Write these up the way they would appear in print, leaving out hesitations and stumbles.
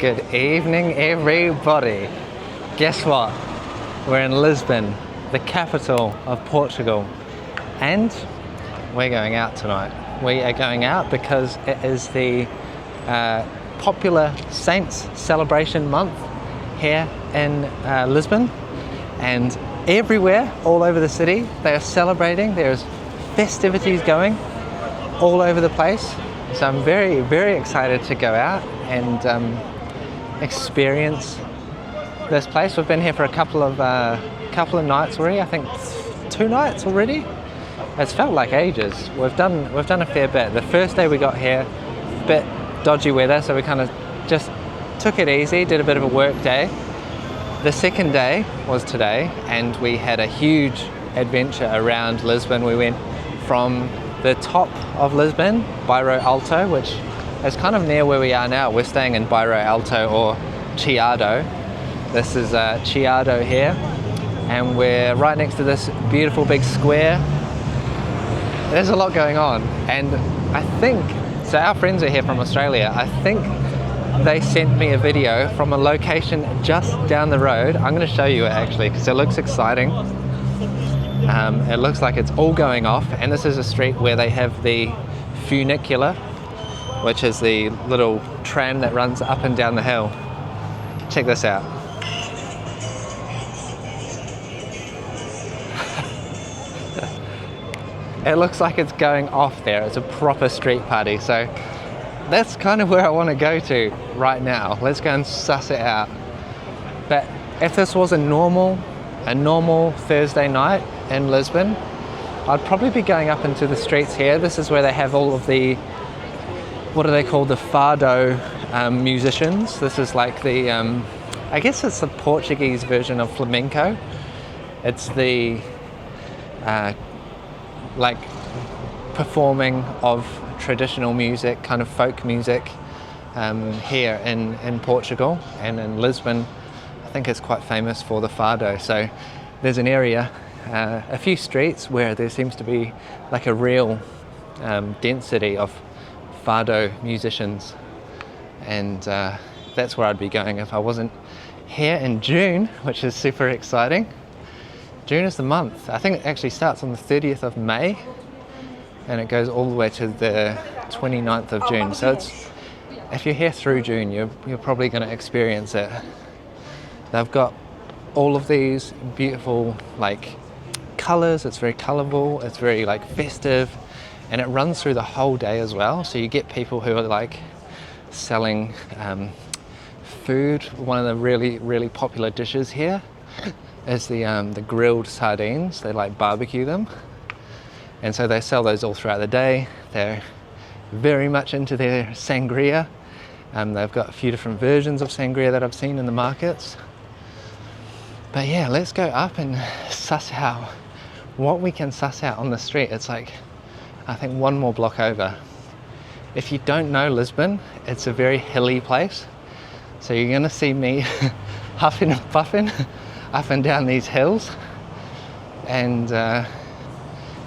Good evening, everybody. Guess what? We're in Lisbon, the capital of Portugal, and we're going out tonight. We are going out because it is the popular Saints celebration month here in Lisbon, and everywhere, all over the city, they are celebrating. There's festivities going all over the place. So I'm very, very excited to go out and experience this place. We've been here for a couple of nights already. I think 2 nights already. It's felt like ages. We've done a fair bit. The first day we got here, a bit dodgy weather, so we kind of just took it easy, did a bit of a work day. The second day was today, and we had a huge adventure around Lisbon. We went from the top of Lisbon, Bairro Alto, which is kind of near where we are now. We're staying in Bairro Alto or Chiado. This is Chiado here, and we're right next to this beautiful big square. There's a lot going on, and I think, so our friends are here from Australia. I think they sent me a video from a location just down the road. I'm going to show you it actually, because it looks exciting. It looks like it's all going off, and this is a street where they have the funicular, which is the little tram that runs up and down the hill. Check this out. It looks like it's going off there. It's a proper street party, so that's kind of where I want to go to right now. Let's go and suss it out. But if this was a normal Thursday night in Lisbon, I'd probably be going up into the streets here. This is where they have all of the, what are they called, the fado musicians. This is like the, I guess it's the Portuguese version of flamenco. It's the like performing of traditional music, kind of folk music here in Portugal, and in Lisbon I think it's quite famous for the fado. So there's an area, a few streets where there seems to be like a real density of fado musicians, and that's where I'd be going if I wasn't here in June, which is super exciting. June is the month. I think it actually starts on the 30th of May and it goes all the way to the 29th of June. So it's, if you're here through June, you're probably going to experience it. They've got all of these beautiful like colours. It's very colourful, it's very like festive, and it runs through the whole day as well. So you get people who are like selling food. One of the really, really popular dishes here is the grilled sardines. They like barbecue them, and so they sell those all throughout the day. They're very much into their sangria. They've got a few different versions of sangria that I've seen in the markets. But yeah, let's go up and suss out what we can suss out on the street. It's like, I think 1 more block over. If you don't know Lisbon, it's a very hilly place. So you're gonna see me huffing and puffing up and down these hills and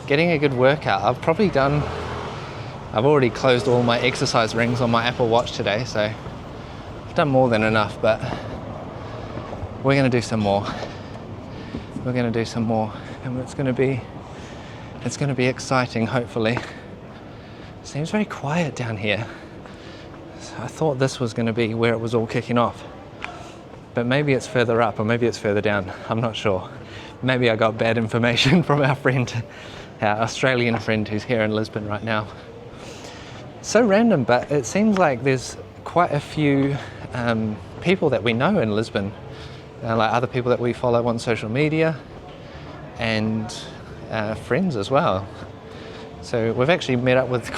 getting a good workout. I've already closed all my exercise rings on my Apple Watch today, so I've done more than enough, but we're going to do some more. We're going to do some more, and it's going to be exciting, hopefully. It seems very quiet down here. So I thought this was going to be where it was all kicking off. But maybe it's further up, or maybe it's further down. I'm not sure. Maybe I got bad information from our friend, our Australian friend who's here in Lisbon right now. So random, but it seems like there's quite a few people that we know in Lisbon, like other people that we follow on social media, and friends as well. So we've actually met up with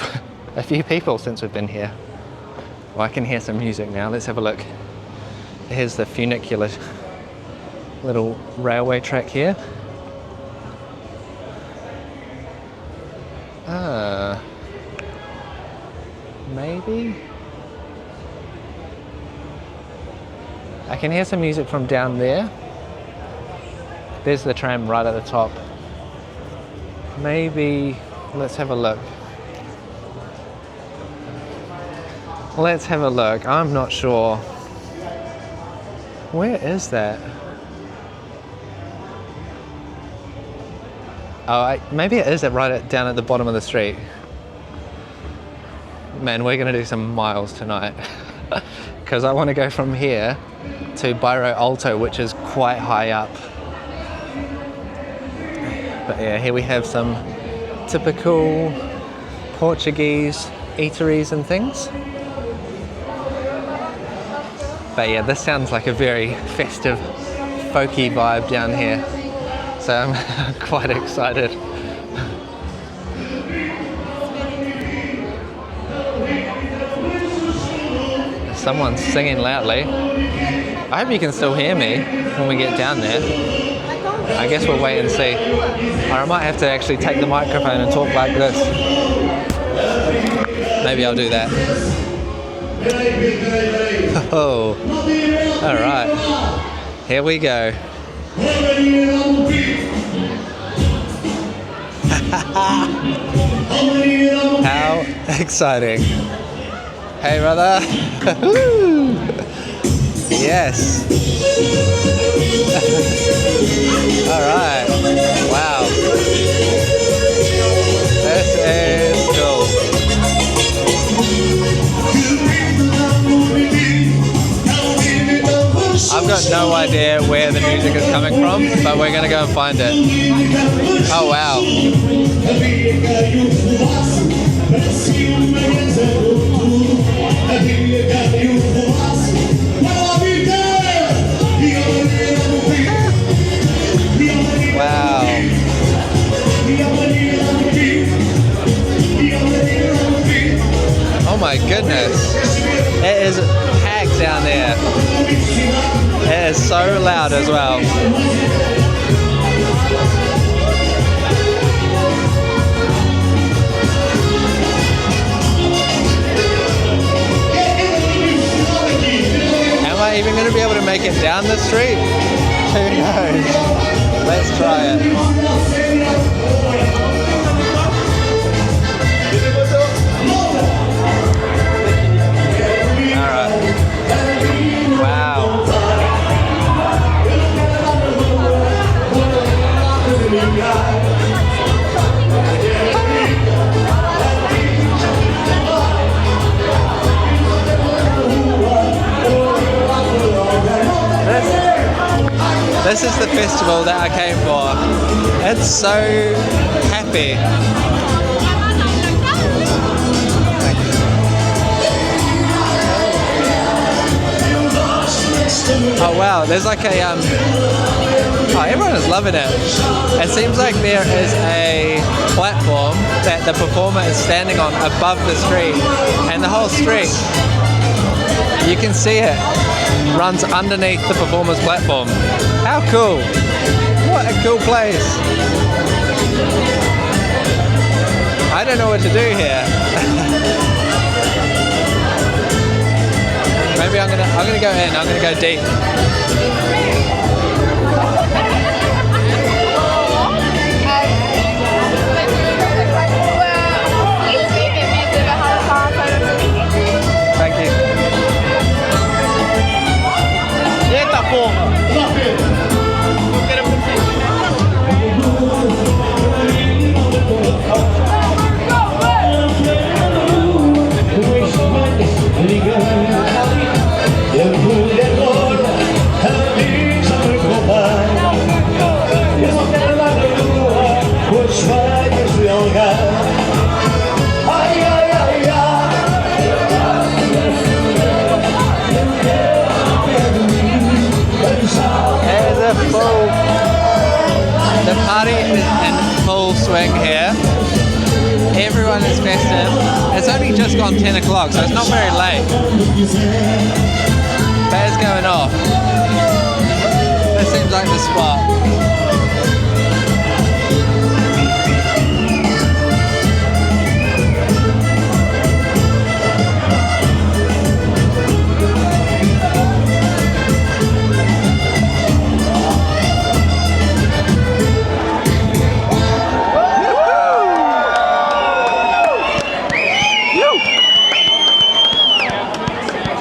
a few people since we've been here. Well, I can hear some music now. Let's have a look. Here's the funicular little railway track here. Maybe? I can hear some music from down there. There's the tram right at the top. Maybe, let's have a look. Let's have a look. I'm not sure. Where is that? Oh, maybe it is down at the bottom of the street. Man, we're gonna do some miles tonight because I want to go from here to Bairro Alto, which is quite high up. But yeah, here we have some typical Portuguese eateries and things. But yeah, this sounds like a very festive, folky vibe down here. So I'm quite excited. Someone's singing loudly. I hope you can still hear me when we get down there. I guess we'll wait and see. Or I might have to actually take the microphone and talk like this. Maybe I'll do that. Oh, all right. Here we go. How exciting. Hey, brother. Yes. All right. Wow. This is cool. I've got no idea where the music is coming from, but we're going to go and find it. Oh, wow. Wow. Oh my goodness. It is packed down there. It is so loud as well. Am I even going to be able to make it down the street? Who knows? Let's try it. All right. Wow. This is the festival that I came for. It's so happy. Oh wow, there's like a oh, everyone is loving it. It seems like there is a platform that the performer is standing on above the street, and the whole street, you can see it, runs underneath the performer's platform. How cool! What a cool place! I don't know what to do here. Maybe I'm gonna go in. I'm gonna go deep. Thank you. Eita porra! The party is in full swing here. Everyone is festive. It's only just gone 10 o'clock, so it's not very late. But it's going off. This seems like the spot.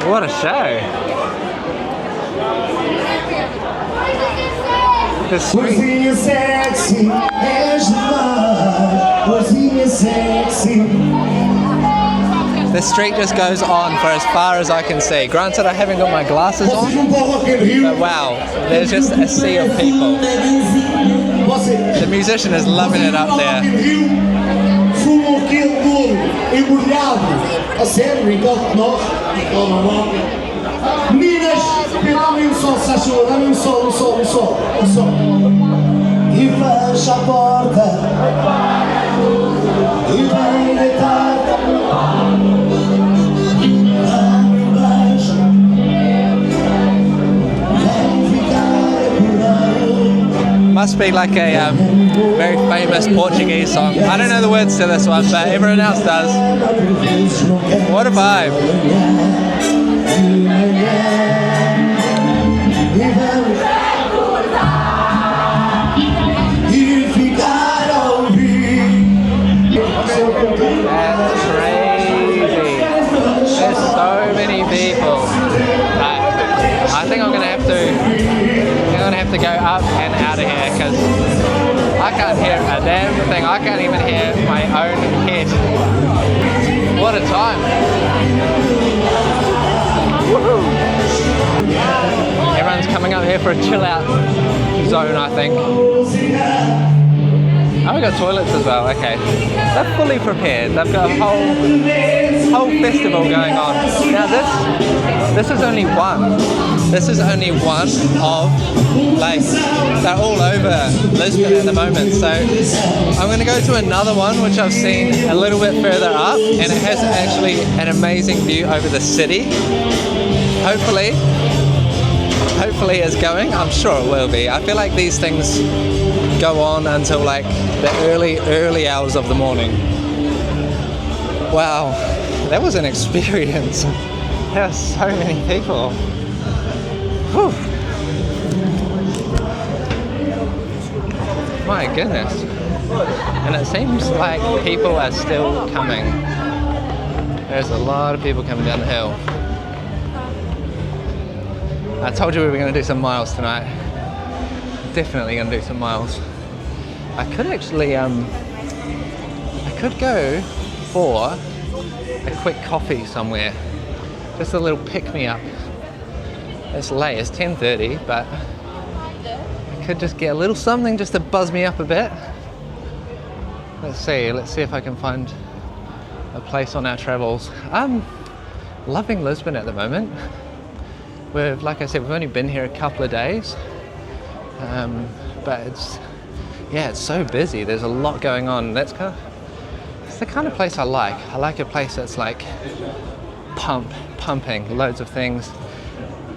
What a show! the street. Coisinha sexy, és demais. Coisinha sexy. The street just goes on for as far as I can see. Granted, I haven't got my glasses on, but wow, there's just a sea of people. The musician is loving it up there. Fumam aquele bolo embrulhado. A sério, enquanto nós. Meninas, dá-me um sol, se achou, dá-me um sol. E fecha a porta. E vem deitar. Dá-me um beijo. Vem ficar por aí. Must be like a very famous Portuguese song. I don't know the words to this one, but everyone else does. What a vibe. That's crazy. There's so many people. I think I'm gonna have to go up and out of here because I can't hear a damn thing. I can't even hear my own head. What a time. Woohoo. Everyone's coming up here for a chill out zone, I think. Oh, we got toilets as well, okay. They're fully prepared. They've got a whole festival going on. Now this is only one. This is only one of, like, they're all over Lisbon at the moment. So I'm going to go to another one which I've seen a little bit further up, and it has actually an amazing view over the city. Hopefully it's going. I'm sure it will be. I feel like these things go on until like the early hours of the morning. Wow, that was an experience. There are so many people. Whew. My goodness. And it seems like people are still coming. There's a lot of people coming down the hill. I told you we were going to do some miles tonight. Definitely going to do some miles. I could actually, I could go for a quick coffee somewhere. Just a little pick-me-up. It's late, it's 10:30, but I could just get a little something just to buzz me up a bit. Let's see if I can find a place on our travels. I'm loving Lisbon at the moment. Like I said, we've only been here a couple of days, but it's so busy. There's a lot going on. It's the kind of place I like. I like a place that's like pumping, loads of things,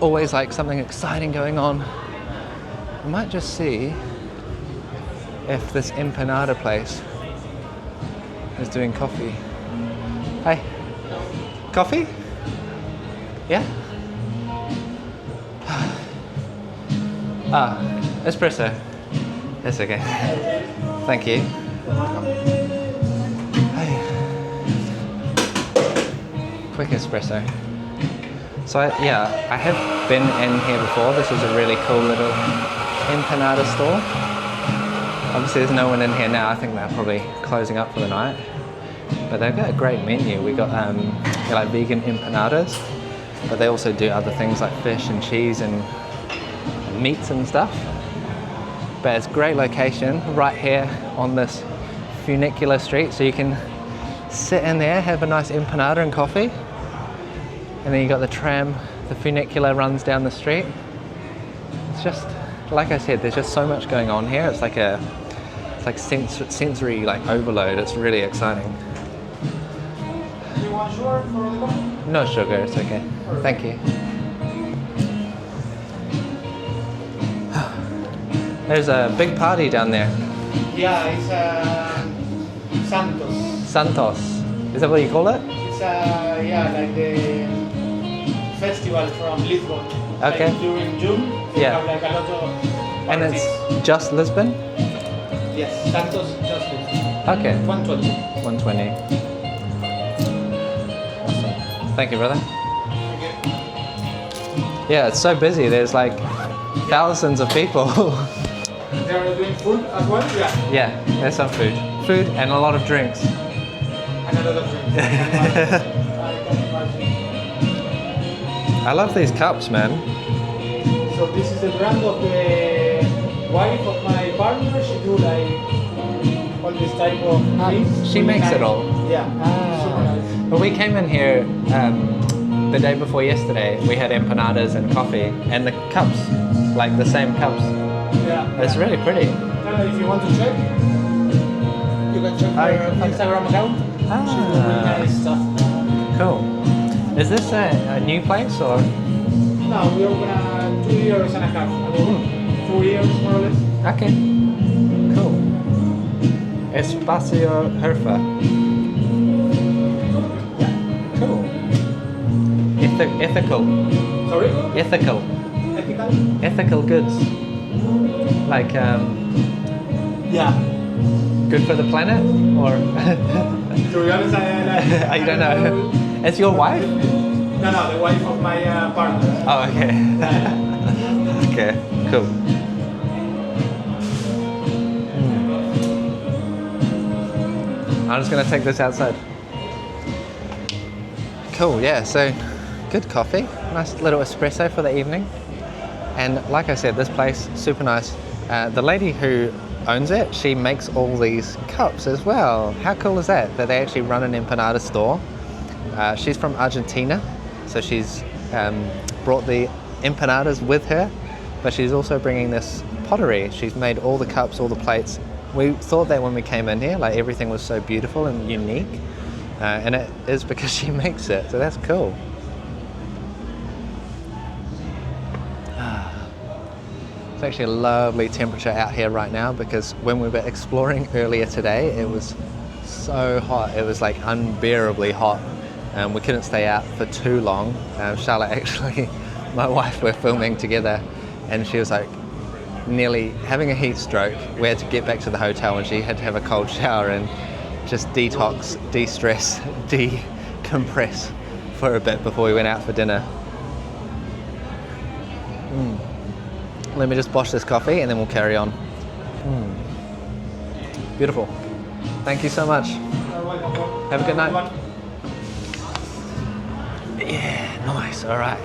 always like something exciting going on. I might just see if this empanada place is doing coffee. Hey, coffee? Yeah? Espresso. That's okay. Thank you. Quick espresso. So I have been in here before. This is a really cool little empanada store. Obviously there's no one in here now. I think they're probably closing up for the night. But they've got a great menu. We got like vegan empanadas, but they also do other things like fish and cheese and meats and stuff. But it's a great location right here on this funicular street, so you can sit in there, have a nice empanada and coffee, and then you got the tram. The funicular runs down the street. It's just, like I said, there's just so much going on here. It's like sensory like overload. It's really exciting. Do you want sugar for the coffee? No sugar, it's okay. Thank you. There's a big party down there. Yeah, it's Santos. Santos. Is that what you call it? It's like the festival from Lisbon. Okay. Like during June. Yeah. Have like a lot of And parties. it's just Lisbon? Yes, Santos just Lisbon. Okay. 120. 120. Awesome. Thank you, brother. Yeah, it's so busy. There's like thousands of people. food as well? Yeah. Yeah, there's some food. Food and a lot of drinks. And a lot of drinks. I can imagine. I love these cups, man. So this is the brand of the wife of my partner. She do like all this type of things. She makes it all. Yeah. Super nice. But we came in here the day before yesterday. We had empanadas and coffee, and the cups, like the same cups. Yeah. It's really pretty. If you want to check, you can check her Instagram account. She's doing really nice stuff. Cool. Is this a new place or? No, we opened 2 years and a half. I mean, 2 years more or less. Okay. Cool. Espacio Herfa. Yeah. Cool. Ethical. Sorry? Ethical. Ethical? Ethical goods. Like Yeah. good for the planet or? To be honest, I don't know. It's your wife? No, the wife of my partner. Oh, okay. Okay, cool. I'm just gonna take this outside. Cool, yeah, so good coffee. Nice little espresso for the evening. And like I said, this place, super nice. The lady who owns it, she makes all these cups as well. How cool is that? That they actually run an empanada store. She's from Argentina, so she's brought the empanadas with her, but she's also bringing this pottery. She's made all the cups, all the plates. We thought that when we came in here, like everything was so beautiful and unique, and it is because she makes it, so that's cool. It's actually a lovely temperature out here right now because when we were exploring earlier today, it was so hot. It was like unbearably hot. We couldn't stay out for too long. Charlotte actually, my wife, we're filming together and she was like nearly having a heat stroke. We had to get back to the hotel and she had to have a cold shower and just detox, de-stress, decompress for a bit before we went out for dinner. Let me just bosh this coffee and then we'll carry on. Beautiful. Thank you so much. Have a good night. Yeah, nice. All right.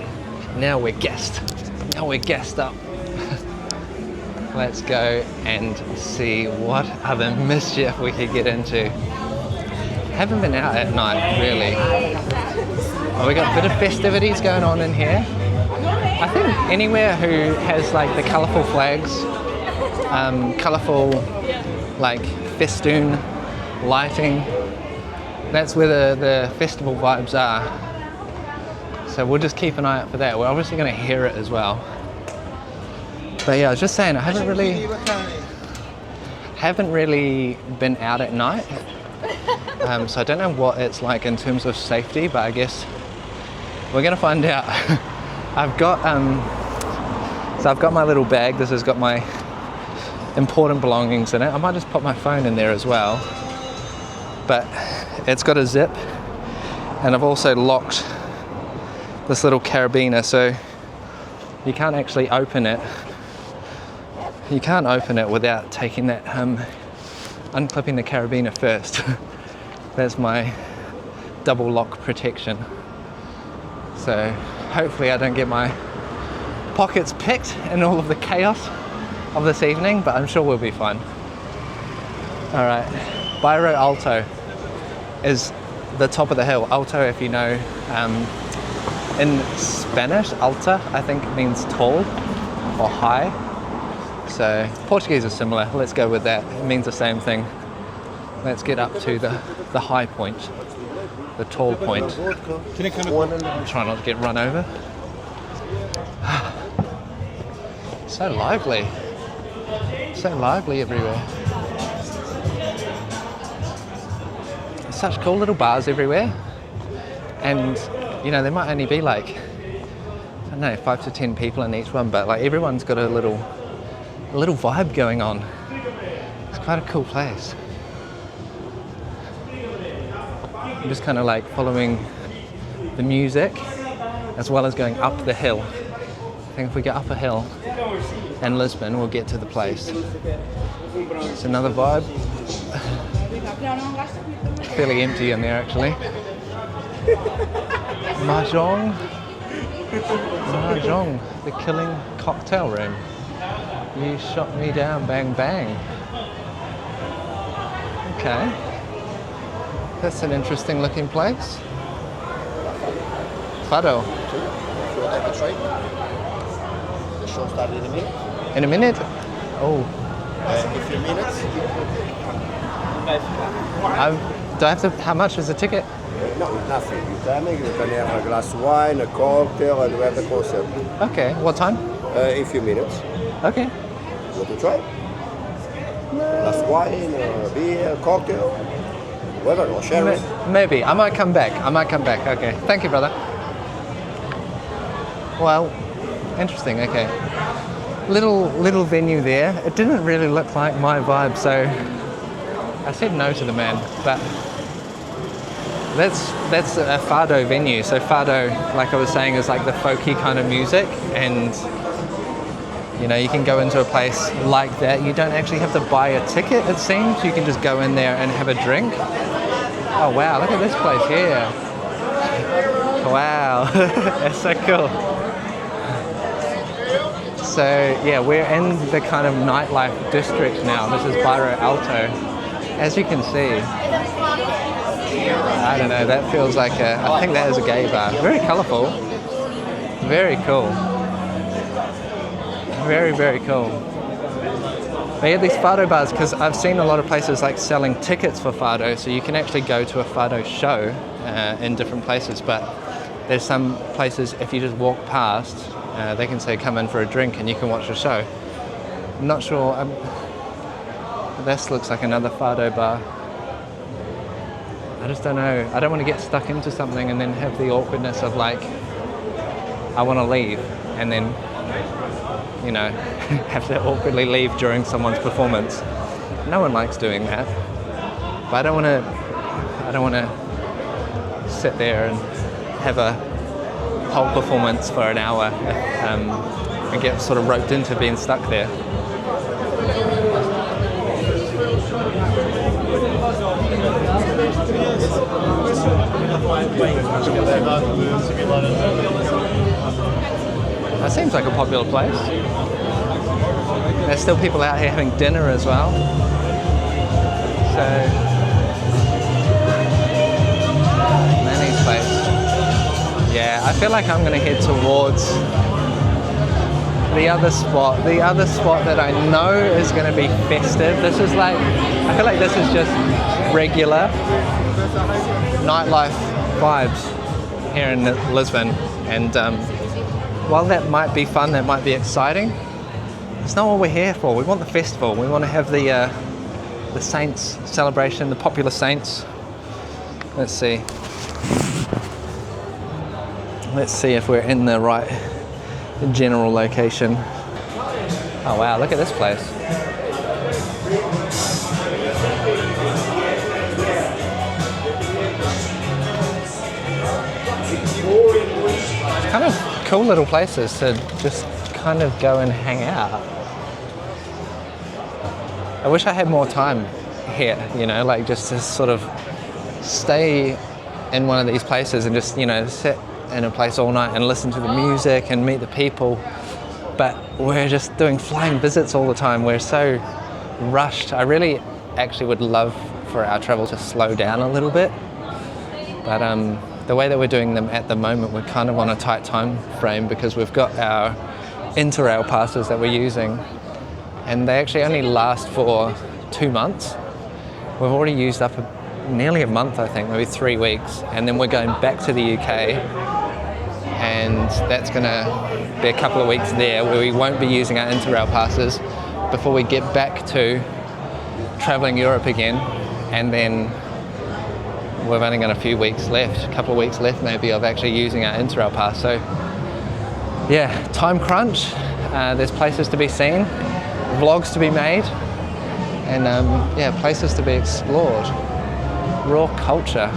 Now we're gassed. Now we're gassed up. Let's go and see what other mischief we could get into. Haven't been out at night, really. Oh, we got a bit of festivities going on in here. I think anywhere who has like the colourful flags, colourful like festoon lighting, that's where the festival vibes are. So we'll just keep an eye out for that. We're obviously going to hear it as well. But yeah, I was just saying, I haven't really been out at night. So I don't know what it's like in terms of safety, but I guess we're going to find out. I've got my little bag. This has got my important belongings in it. I might just put my phone in there as well. But it's got a zip, and I've also locked this little carabiner, so you can't actually open it. You can't open it without taking that, unclipping the carabiner first. That's my double lock protection. So hopefully I don't get my pockets picked in all of the chaos of this evening, but I'm sure we'll be fine. All right, Bairro Alto is the top of the hill. Alto, if you know, in Spanish, alta, I think means tall or high. So Portuguese is similar. Let's go with that. It means the same thing. Let's get up to the high point, the tall point. Try not to get run over. So lively. So lively everywhere. Such cool little bars everywhere. And you know, there might only be like, I don't know, 5 to 10 people in each one, but like everyone's got a little vibe going on. It's quite a cool place. I'm just kind of like following the music as well as going up the hill. I think if we get up a hill, and Lisbon, we'll get to the place. It's another vibe. Fairly empty in there actually. Mahjong. Mahjong, the killing cocktail room. You shot me down, bang bang. Okay. That's an interesting looking place. Fado. The show started in a minute. In a minute? Oh. In a few minutes. Do I have to, how much is the ticket? No, nothing. You coming, you can have a glass of wine, a cocktail, and we have the concert. Okay, what time? In a few minutes. Okay. Want to try? Glass of wine, beer, cocktail, whatever, or sherry. Maybe. I might come back. Okay. Thank you, brother. Well, interesting. Okay. Little venue there. It didn't really look like my vibe, so I said no to the man. But that's a fado venue. So fado, like I was saying, is like the folky kind of music, and you know, you can go into a place like that. You don't actually have to buy a ticket, it seems. You can just go in there and have a drink. Oh wow, look at this place here. Wow, that's so cool. So yeah, we're in the kind of nightlife district now. This is Bairro Alto. As you can see, I don't know, that feels like I think that is a gay bar. Very colourful. Very cool. Very, very cool. But yeah, these fado bars, because I've seen a lot of places like selling tickets for fado, so you can actually go to a fado show in different places, but there's some places, if you just walk past, they can say come in for a drink and you can watch the show. I'm not sure, this looks like another fado bar. I just don't know, I don't want to get stuck into something and then have the awkwardness of like, I want to leave and then, you know, have to awkwardly leave during someone's performance. No one likes doing that. But I don't want to sit there and have a whole performance for an hour and get sort of roped into being stuck there. That seems like a popular place. There's still people out here having dinner as well. So, Manny's place. Yeah, I feel like I'm going to head towards the other spot that I know is going to be festive. This is like, I feel like this is just regular nightlife vibes here in Lisbon, and while that might be fun, that might be exciting, it's not what we're here for. We want the festival. We want to have the saints celebration, the popular saints. Let's see if we're in the right general location. Oh wow, look at this place. It's kind of cool little places to just kind of go and hang out. I wish I had more time here, you know, like just to sort of stay in one of these places and just, you know, sit in a place all night and listen to the music and meet the people. But we're just doing flying visits all the time. We're so rushed. I really actually would love for our travel to slow down a little bit. But the way that we're doing them at the moment, we're kind of on a tight time frame because we've got our Interrail passes that we're using, and they actually only last for 2 months. We've already used up nearly a month, I think, maybe 3 weeks, and then we're going back to the UK, and that's going to be a couple of weeks there where we won't be using our Interrail passes before we get back to travelling Europe again, and then we've only got a few weeks left, a couple of weeks left maybe, of actually using our Interrail pass. So yeah, time crunch. There's places to be seen, vlogs to be made, and yeah, places to be explored. Raw culture,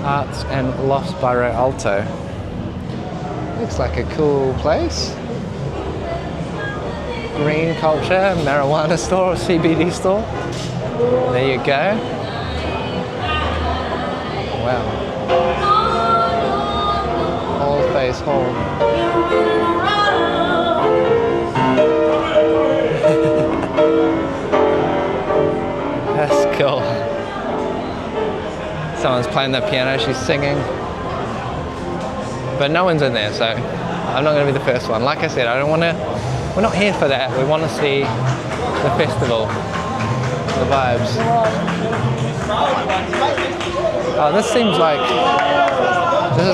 arts and Los Bairro Alto. Looks like a cool place. green culture marijuana store or CBD store. There you go. Wow. All face hall. That's cool. Someone's playing the piano, she's singing. But no one's in there, so I'm not going to be the first one. Like I said, we're not here for that. We want to see the festival, the vibes. Oh, this is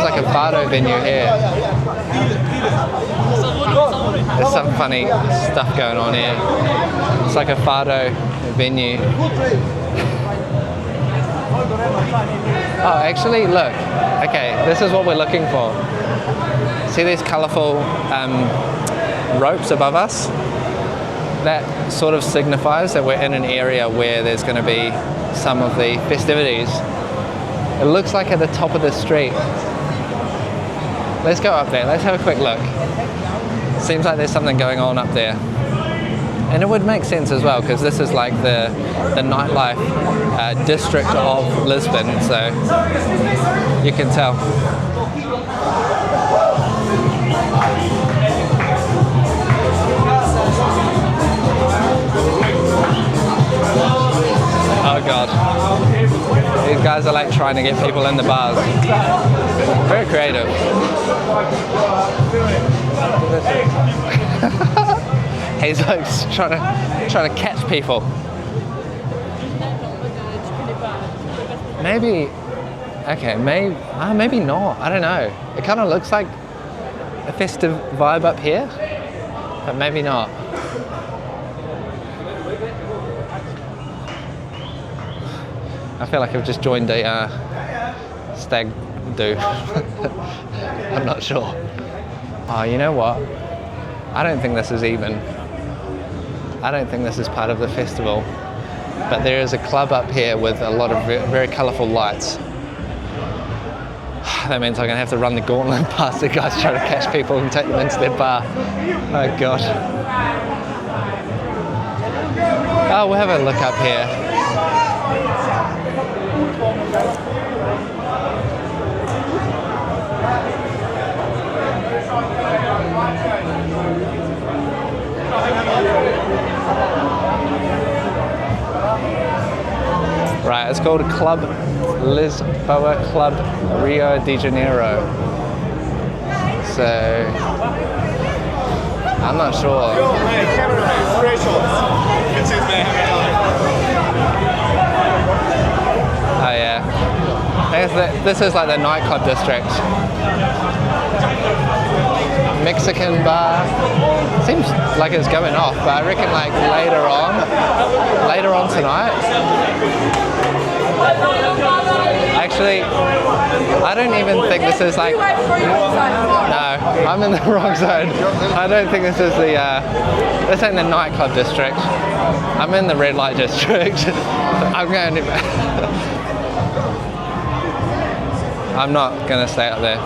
like a fado venue here. There's some funny stuff going on here. It's like a fado venue. Oh, actually, look. Okay, this is what we're looking for. See these colourful ropes above us? That sort of signifies that we're in an area where there's going to be some of the festivities. It looks like at the top of the street. Let's go up there. Let's have a quick look. Seems like there's something going on up there. And it would make sense as well, because this is like the nightlife district of Lisbon, so you can tell. Oh God. These guys are like trying to get people in the bars. Very creative. He's like trying to catch people. Maybe, okay, maybe not. I don't know. It kind of looks like a festive vibe up here, but maybe not. I feel like I've just joined a stag do. I'm not sure. Oh, you know what? I don't think this is even. I don't think this is part of the festival. But there is a club up here with a lot of very colourful lights. That means I'm going to have to run the gauntlet past the guys trying to catch people and take them into their bar. Oh God. Oh, we'll have a look up here. Right, it's called Club Lisboa Club Rio de Janeiro. So, I'm not sure. Oh yeah, I guess this is like the nightclub district. Mexican bar. Seems like it's going off, but I reckon like later on tonight. Actually, I don't even think this is like. No, I'm in the wrong zone. I don't think this is this ain't the nightclub district. I'm in the red light district. I'm not going to stay up there.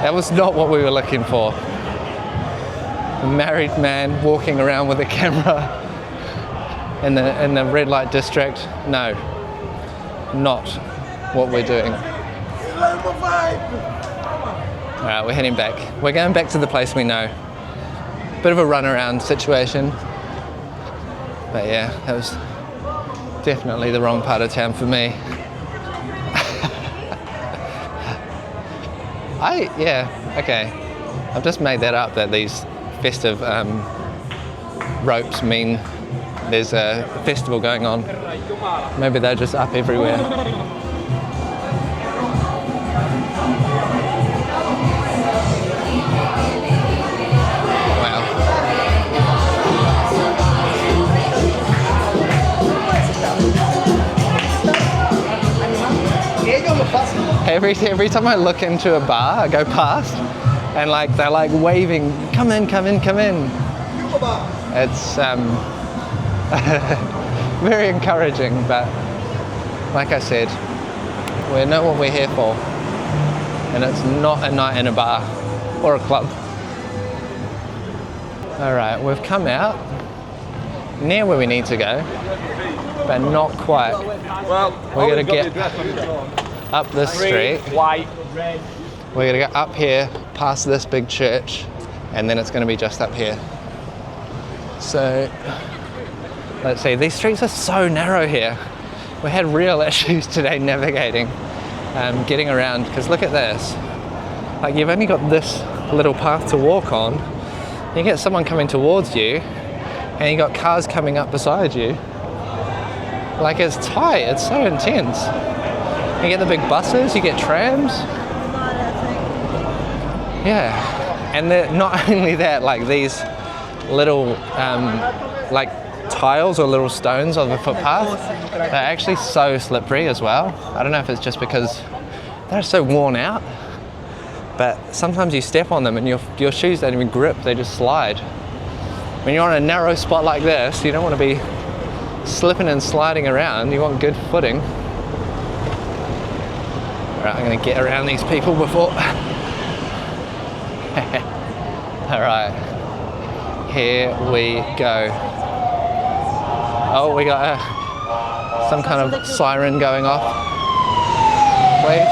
That was not what we were looking for. A married man walking around with a camera in the red light district. No, not what we're doing. Alright, we're heading back. We're going back to the place we know. Bit of a runaround situation. But yeah, that was definitely the wrong part of town for me. Okay. I've just made that up, that these festive ropes mean there's a festival going on. Maybe they're just up everywhere. Wow. Every time I look into a bar, I go past, and like they're like waving, come in. It's very encouraging, but like I said, we know what we're here for, and it's not a night in a bar or a club. All right, we've come out near where we need to go, but not quite. Well, We're gonna get up this street. white, red. We're gonna go up here, past this big church, and then it's gonna be just up here. So, let's see, these streets are so narrow here. We had real issues today navigating, getting around, because look at this. Like, you've only got this little path to walk on. You get someone coming towards you, and you got cars coming up beside you. Like, it's tight, it's so intense. You get the big buses, you get trams. Yeah, and not only that, like these little like tiles or little stones on the footpath, they're actually so slippery as well. I don't know if it's just because they're so worn out, but sometimes you step on them and your shoes don't even grip, they just slide. When you're on a narrow spot like this, you don't want to be slipping and sliding around, you want good footing. Alright, I'm going to get around these people before. Alright, here we go. Oh, we got some kind of siren going off. Wait.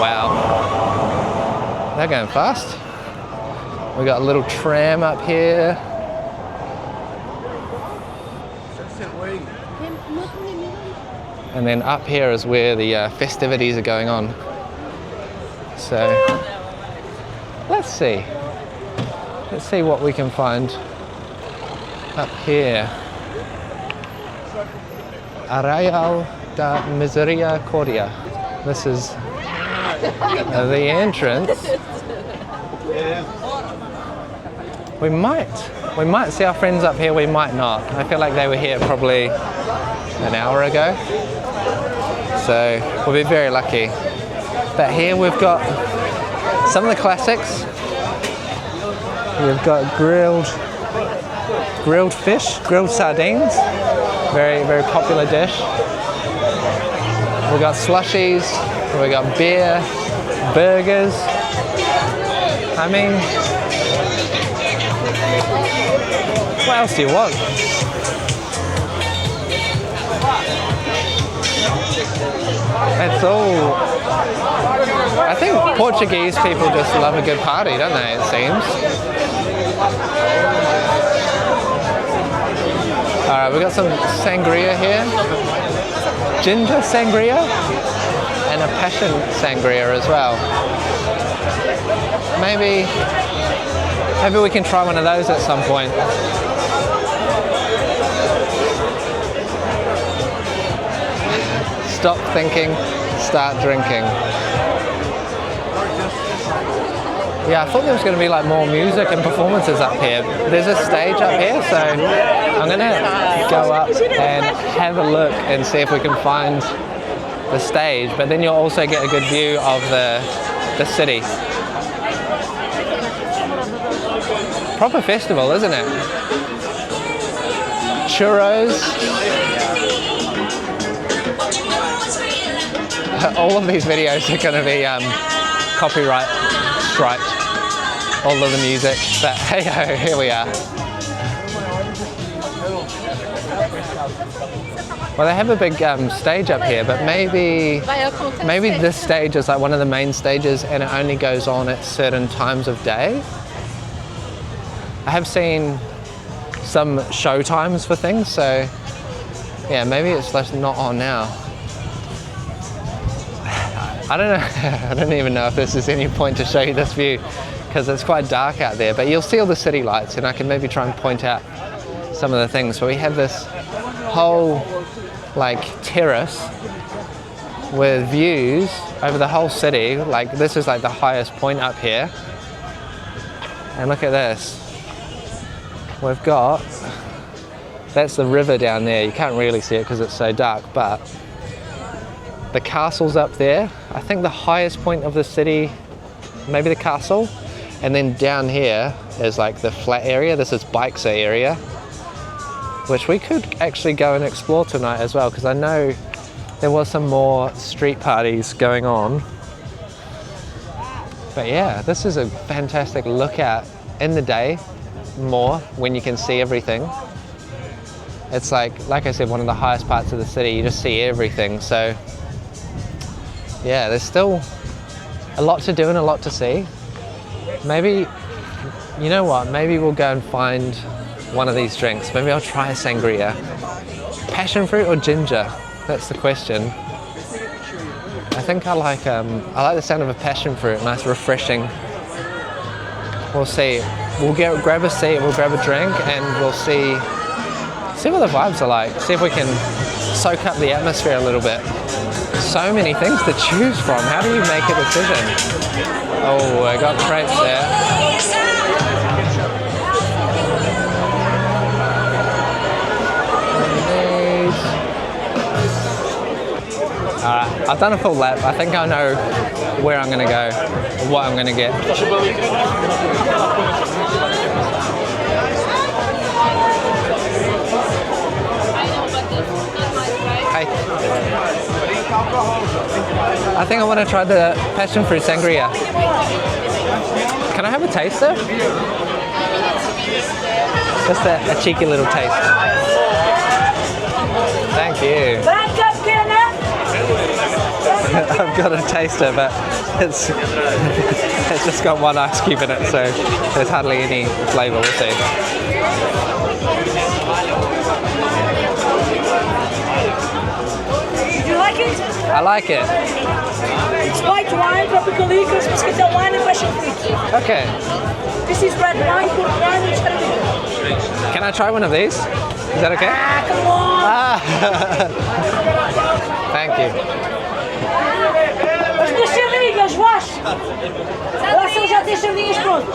Wow. They're going fast. We got a little tram up here. And then up here is where the festivities are going on. So let's see what we can find up here. Arraial da Misericórdia. This is the entrance. We might see our friends up here, we might not. I feel like they were here probably an hour ago. So we'll be very lucky. But here we've got some of the classics. We've got grilled fish, grilled sardines. Very, very popular dish. We've got slushies, we've got beer, burgers. I mean, what else do you want? It's all... I think Portuguese people just love a good party, don't they, it seems? Alright, we've got some sangria here. Ginger sangria and a passion sangria as well. Maybe we can try one of those at some point. Stop thinking, start drinking. Yeah, I thought there was going to be like more music and performances up here. There's a stage up here, so I'm going to go up and have a look and see if we can find the stage, but then you'll also get a good view of the city. Proper festival, isn't it? Churros. All of these videos are going to be copyright strike, all of the music, but hey ho, here we are. Well, they have a big stage up here, but maybe this stage is like one of the main stages and it only goes on at certain times of day. I have seen some show times for things, so yeah, maybe it's just not on now. I don't know, I don't even know if this is any point to show you this view because it's quite dark out there, but you'll see all the city lights and I can maybe try and point out some of the things. So we have this whole like terrace with views over the whole city. Like this is like the highest point up here. And look at this. We've got, that's the river down there. You can't really see it because it's so dark, but the castle's up there. I think the highest point of the city, maybe the castle. And then down here is like the flat area. This is Bica area, which we could actually go and explore tonight as well, because I know there was some more street parties going on. But yeah, this is a fantastic lookout in the day. more when you can see everything. It's like I said, one of the highest parts of the city. You just see everything. So yeah, there's still a lot to do and a lot to see. Maybe, you know what? Maybe we'll go and find one of these drinks. Maybe I'll try a sangria. Passion fruit or ginger? That's the question. I think I like the sound of a passion fruit. Nice, refreshing. We'll see. We'll grab a seat. We'll grab a drink, and we'll see what the vibes are like. See if we can soak up the atmosphere a little bit. So many things to choose from. How do you make a decision? Oh, I got crepes there. Alright, I've done a full lap. I think I know where I'm going to go, what I'm going to get. Hey. I think I want to try the passion fruit sangria. Can I have a taster? Just a cheeky little taste. Thank you. I've got a taster, but it's just got one ice cube in it, so there's hardly any flavour. We'll see. You like it? I like it. It's white wine, tropical liquors, moscatel wine, and passion fruit. Okay. This is red wine, port wine, and cherry. Can I try one of these? Is that okay? Come on! Thank you. As duas sardinhas, wash! Lá são já 10 sardinhas pronto.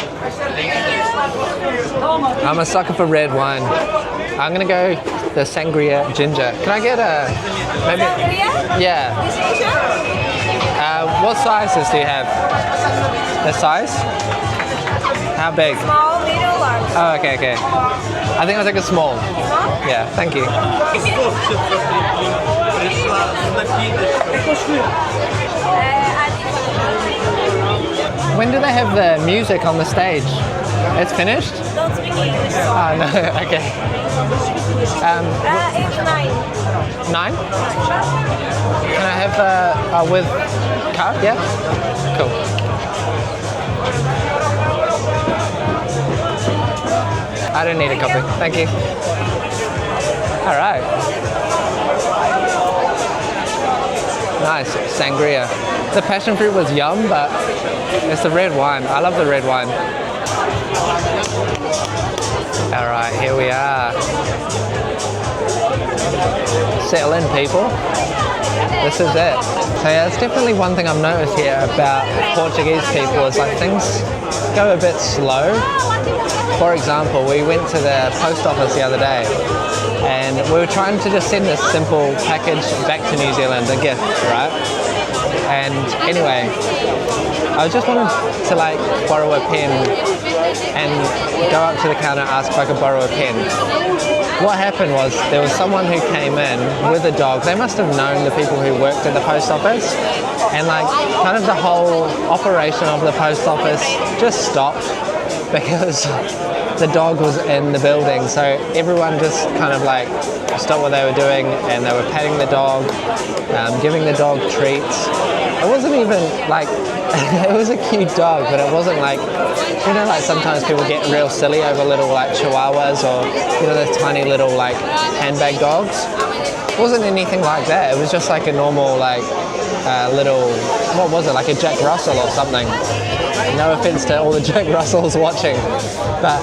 I'm a sucker for red wine. I'm gonna go the sangria ginger. Can I get a maybe? Sangria? Yeah. This Asia? What sizes do you have? The size? How big? Small, middle, large. Oh, okay, okay. I think I'll take a small. Small? Yeah, thank you. When do they have the music on the stage? It's finished? Don't speak English. Oh, no, okay. It's 9. 9? Can I have with card? Yeah? Cool. I don't need a copy. Thank you. All right. Nice sangria. The passion fruit was yum, but it's the red wine. I love the red wine. All right, here we are. Settle in, people. This is it. So yeah, it's definitely one thing I've noticed here about Portuguese people is like things go a bit slow. For example, we went to the post office the other day and we were trying to just send this simple package back to New Zealand, a gift, right? And anyway, I just wanted to like borrow a pen and go up to the counter and ask if I could borrow a pen. What happened was there was someone who came in with a dog. They must have known the people who worked at the post office, and like kind of the whole operation of the post office just stopped because the dog was in the building. So everyone just kind of like stopped what they were doing and they were patting the dog, giving the dog treats. It wasn't even like, it was a cute dog, but it wasn't like, you know, like sometimes people get real silly over little like chihuahuas or, you know, those tiny little like handbag dogs. It wasn't anything like that. It was just like a normal like little, what was it, like a Jack Russell or something. No offense to all the Jack Russells watching, but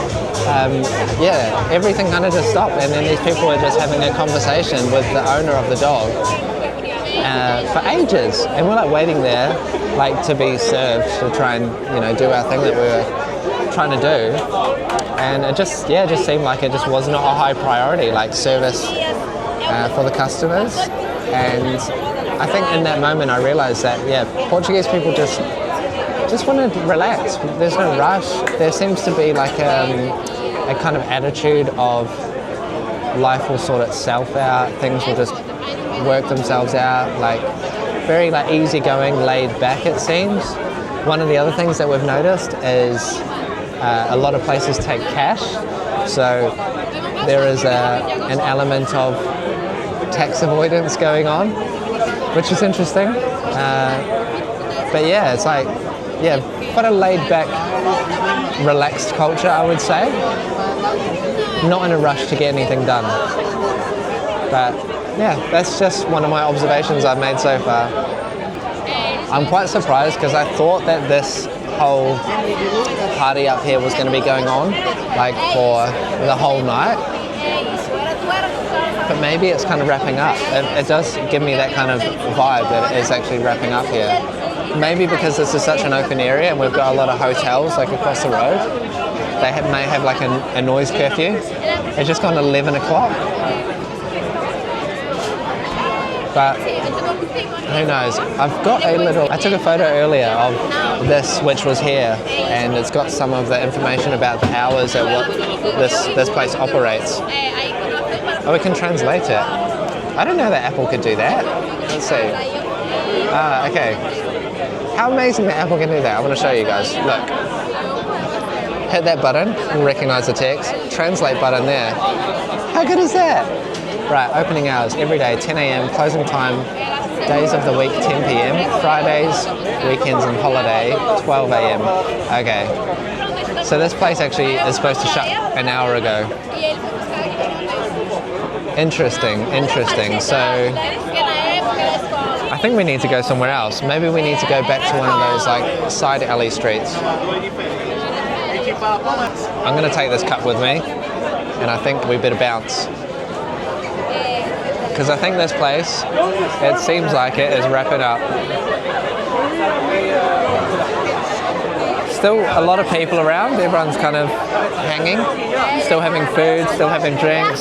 yeah, everything kind of just stopped, and then these people were just having a conversation with the owner of the dog for ages, and we're like waiting there, like to be served to try and, you know, do our thing that we were trying to do, and it just, yeah, it just seemed like it just was not a high priority, like service for the customers. And I think in that moment I realized that, yeah, Portuguese people just want to relax. There's no rush. There seems to be like a kind of attitude of life will sort itself out. Things will just work themselves out. Like very like easygoing, laid back. It seems. One of the other things that we've noticed is a lot of places take cash, so there is an element of tax avoidance going on, which is interesting. But yeah, it's like, yeah, quite a laid-back, relaxed culture, I would say. Not in a rush to get anything done. But yeah, that's just one of my observations I've made so far. I'm quite surprised because I thought that this whole party up here was going to be going on like for the whole night. But maybe it's kind of wrapping up. It does give me that kind of vibe that it is actually wrapping up here. Maybe because this is such an open area and we've got a lot of hotels like across the road. They may have like a noise curfew. It's just gone 11 o'clock. But who knows? I took a photo earlier of this which was here, and it's got some of the information about the hours at what this place operates. Oh, we can translate it. I didn't know that Apple could do that. Let's see. Okay. How amazing that Apple can do that. I want to show you guys. Look. Hit that button and recognize the text. Translate button there. How good is that? Right, opening hours every day, 10 a.m. Closing time, days of the week, 10 p.m. Fridays, weekends and holiday, 12 a.m. Okay. So this place actually is supposed to shut an hour ago. Interesting. So I think we need to go somewhere else. Maybe we need to go back to one of those like side alley streets. I'm going to take this cup with me, and I think we better bounce. Because I think this place, it seems like it is wrapping up. Still a lot of people around, everyone's kind of hanging, still having food, still having drinks,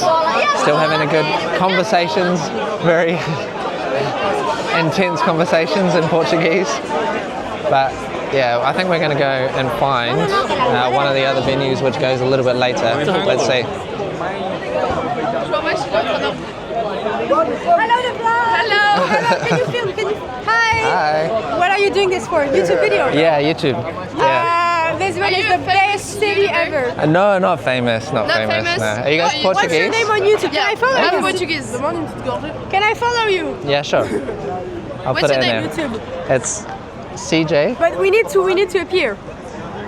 still having a good conversations, very intense conversations in Portuguese. But yeah, I think we're going to go and find one of the other venues which goes a little bit later. Let's see. Hello, can you film? Hi. What are you doing this for? YouTube video? Yeah, YouTube. Yeah. Lisbon is the best city ever. No, not famous. Not famous. No. Are you guys Portuguese? What's your name on YouTube? Can I follow you? I'm Portuguese. Can I follow you? Yeah, sure. I'll What's put it your in name? there. YouTube. It's CJ. But we need to appear.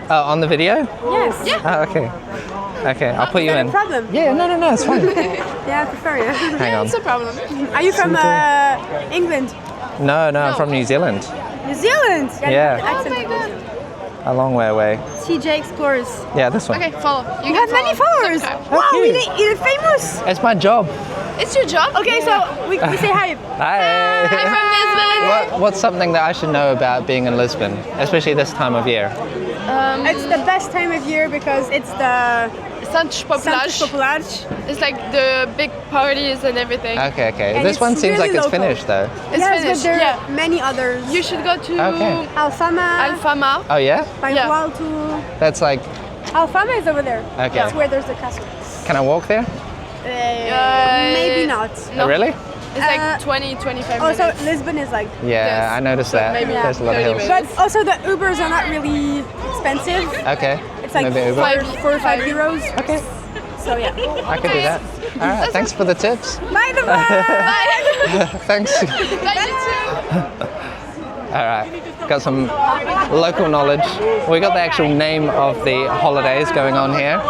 Oh, on the video? Yes. Yeah. Oh, okay. Okay, I'll put you Is that in. a problem? Yeah, no, it's fine. Yeah, I prefer you. Hang on. What's the problem? Are you from England? No, I'm from New Zealand. New Zealand? Yeah. Oh my god. A long way away. TJ Explorers. Yeah, this one. Okay, follow. You have many followers. Okay. Wow, cute. you're famous. It's my job. It's your job? Okay, so we say hi. Hi. I'm from Lisbon. What's something that I should know about being in Lisbon, especially this time of year? It's the best time of year because it's the Santos Santos Populares. Populares. It's like the big parties and everything. Okay. And This it's one seems really like it's local. finished though. It's Yes, finished. but there Yeah. are many others. You should go to Okay. Alfama, Alfama. Oh yeah? Bairro Yeah. Alto. That's like, Alfama is over there. Okay. That's where there's the castle. can I walk there? Maybe not. No. Oh, really? It's like 20-25 Also, minutes. Lisbon is like. Yeah, Yes. I noticed So that. maybe There's a lot of 30 hills. minutes. But also the Ubers are not really expensive. Okay. It's like Maybe Uber. 4 or 5 euros. Okay. So yeah. I could do that. All right. Thanks for the tips. Bye, the bye. Thanks. Bye, you too. All right. Got some local knowledge. We got the actual name of the holidays going on here.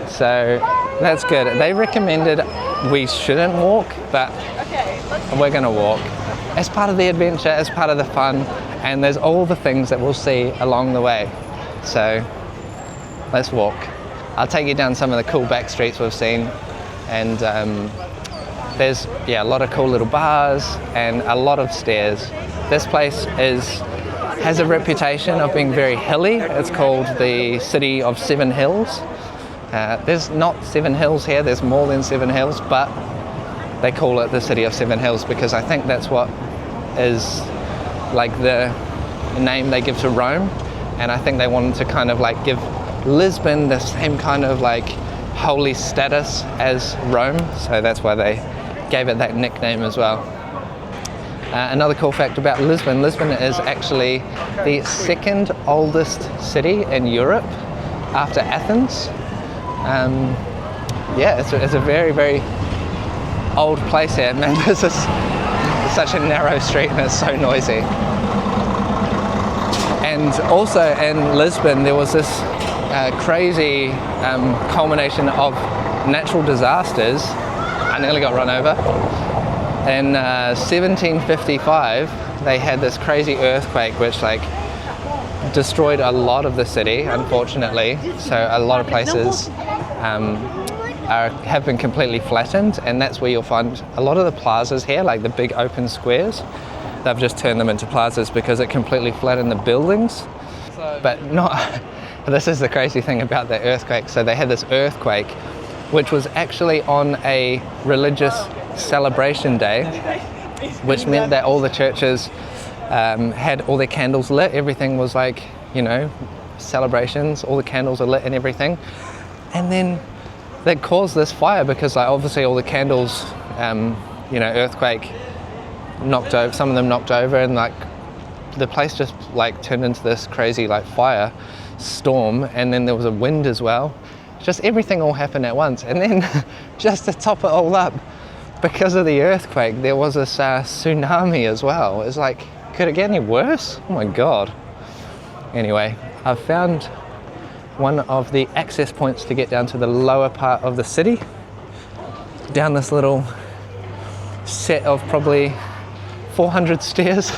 So that's good. They recommended we shouldn't walk, but we're going to walk. As part of the adventure, as part of the fun, and there's all the things that we'll see along the way. So let's walk. I'll take you down some of the cool back streets we've seen, and there's a lot of cool little bars and a lot of stairs. This place has a reputation of being very hilly. It's called the City of Seven Hills. There's not 7 hills here, there's more than 7 hills, but they call it the City of Seven Hills because I think that's what is like the name they give to Rome, and I think they wanted to kind of like give Lisbon the same kind of like holy status as Rome, so that's why they gave it that nickname as well. Another cool fact about Lisbon is actually the second oldest city in Europe. after Athens. Yeah, it's a very, very old place here. Man, this is such a narrow street and it's so noisy. And also in Lisbon, there was this crazy culmination of natural disasters. I nearly got run over. In 1755, they had this crazy earthquake which like destroyed a lot of the city, unfortunately. So a lot of places have been completely flattened, and that's where you'll find a lot of the plazas here, like the big open squares. They've just turned them into plazas because it completely flattened the buildings. But not, this is the crazy thing about the earthquake. So they had this earthquake, which was actually on a religious celebration day, which meant that all the churches had all their candles lit. Everything was like, you know, celebrations, all the candles are lit and everything. And then that caused this fire because like obviously all the candles, you know, earthquake knocked over, some of them knocked over, and like the place just like turned into this crazy like fire storm. And then there was a wind as well. Just everything all happened at once. And then just to top it all up, because of the earthquake, there was this tsunami as well. It's like, could it get any worse? Oh my God. Anyway, I've found one of the access points to get down to the lower part of the city, down this little set of probably 400 stairs.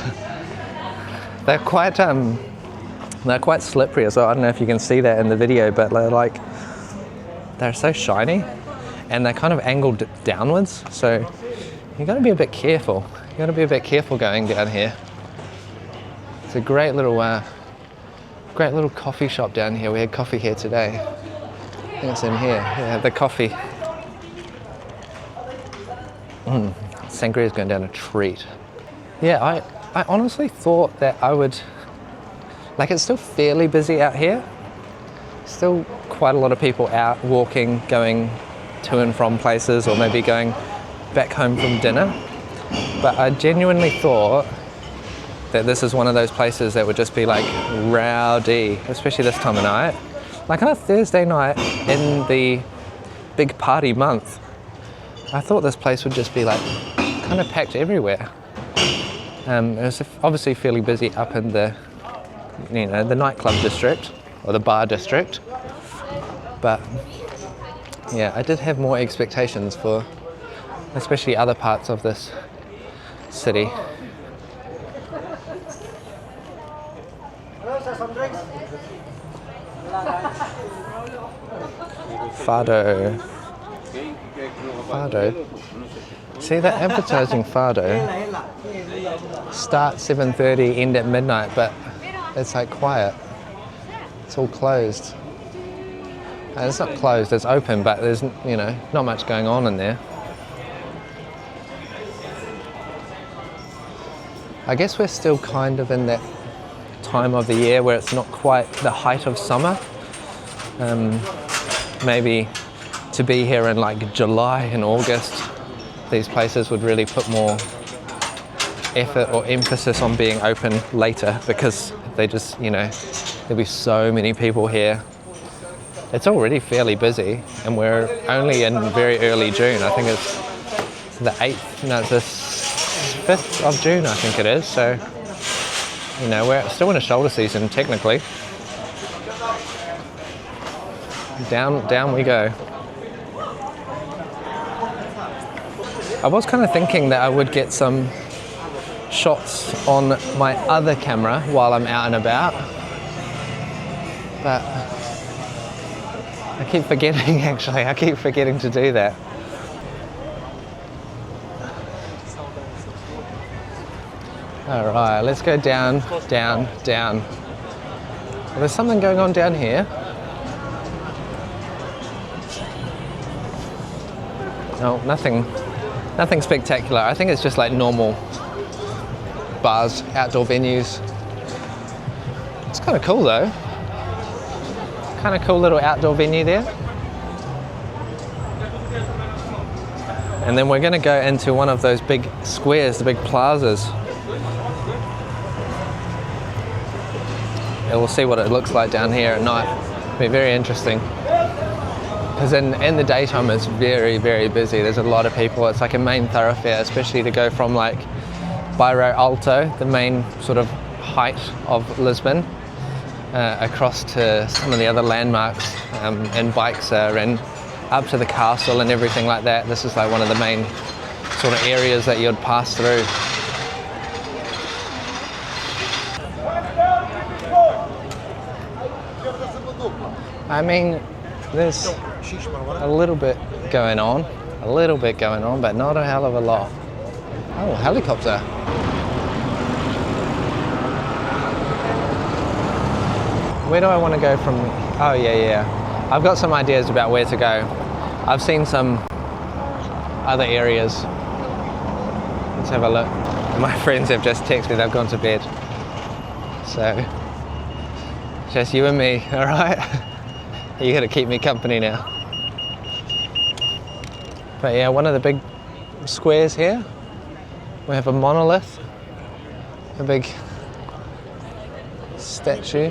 They're quite slippery as well. I don't know if you can see that in the video, but they're so shiny and they're kind of angled downwards. So you got to be a bit careful. You got to be a bit careful going down here. It's a great little coffee shop down here. We had coffee here today. I think it's in here. Yeah, the coffee. Sangria's going down a treat. Yeah, I honestly thought that I would, like, it's still fairly busy out here. Still quite a lot of people out walking, going to and from places, or maybe going back home from dinner. But I genuinely thought that this is one of those places that would just be like rowdy, especially this time of night. Like on a Thursday night in the big party month, I thought this place would just be like kind of packed everywhere. It was obviously fairly busy up in the, you know, the nightclub district or the bar district. But yeah, I did have more expectations for especially other parts of this city. Fado. See that advertising Fado? Start 7:30, end at midnight, but it's like quiet. It's all closed. And it's not closed, it's open, but there's, you know, not much going on in there. I guess we're still kind of in that time of the year where it's not quite the height of summer. Maybe to be here in like July and August, these places would really put more effort or emphasis on being open later, because they just, you know, there'll be so many people here. It's already fairly busy, and we're only in very early June. I think it's the 8th, no, it's the 5th of June, I think it is. So, you know, we're still in a shoulder season, technically. Down we go. I was kind of thinking that I would get some shots on my other camera while I'm out and about, but I keep forgetting, actually. I keep forgetting to do that. All right, let's go down. Well, there's something going on down here. No, nothing spectacular. I think it's just like normal bars, outdoor venues. It's kind of cool though. Kind of cool little outdoor venue there. And then we're going to go into one of those big squares, the big plazas. we'll see what it looks like down here at night. It'll be very interesting. Because in the daytime it's very, very busy. There's a lot of people. It's like a main thoroughfare, especially to go from like Bairro Alto, the main sort of height of Lisbon, across to some of the other landmarks and Bica and up to the castle and everything like that. This is like one of the main sort of areas that you'd pass through. I mean, there's a little bit going on, but not a hell of a lot. Oh, helicopter. Where do I want to go from? Oh yeah. I've got some ideas about where to go. I've seen some other areas. Let's have a look. My friends have just texted me they've gone to bed. So, just you and me, all right? You gotta keep me company now. But yeah, one of the big squares here, we have a monolith, a big statue.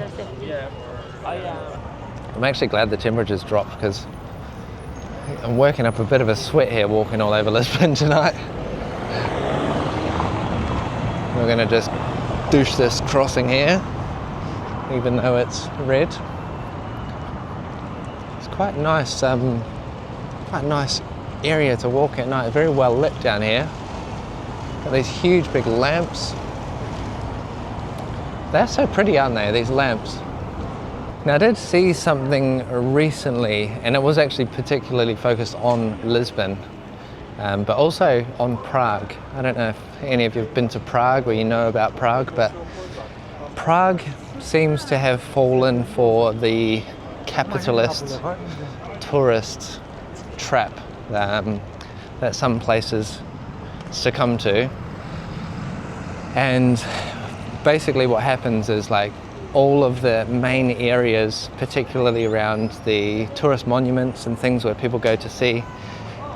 I'm actually glad the temperature's dropped because I'm working up a bit of a sweat here walking all over Lisbon tonight. We're gonna just douche this crossing here, even though it's red. It's quite nice area to walk at night. Very well lit down here. Got these huge big lamps. They're so pretty, aren't they, these lamps? Now I did see something recently, and it was actually particularly focused on Lisbon, but also on Prague. I don't know if any of you have been to Prague or you know about Prague, but Prague seems to have fallen for the capitalist tourist trap that some places succumb to. And basically what happens is like all of the main areas, particularly around the tourist monuments and things where people go to see,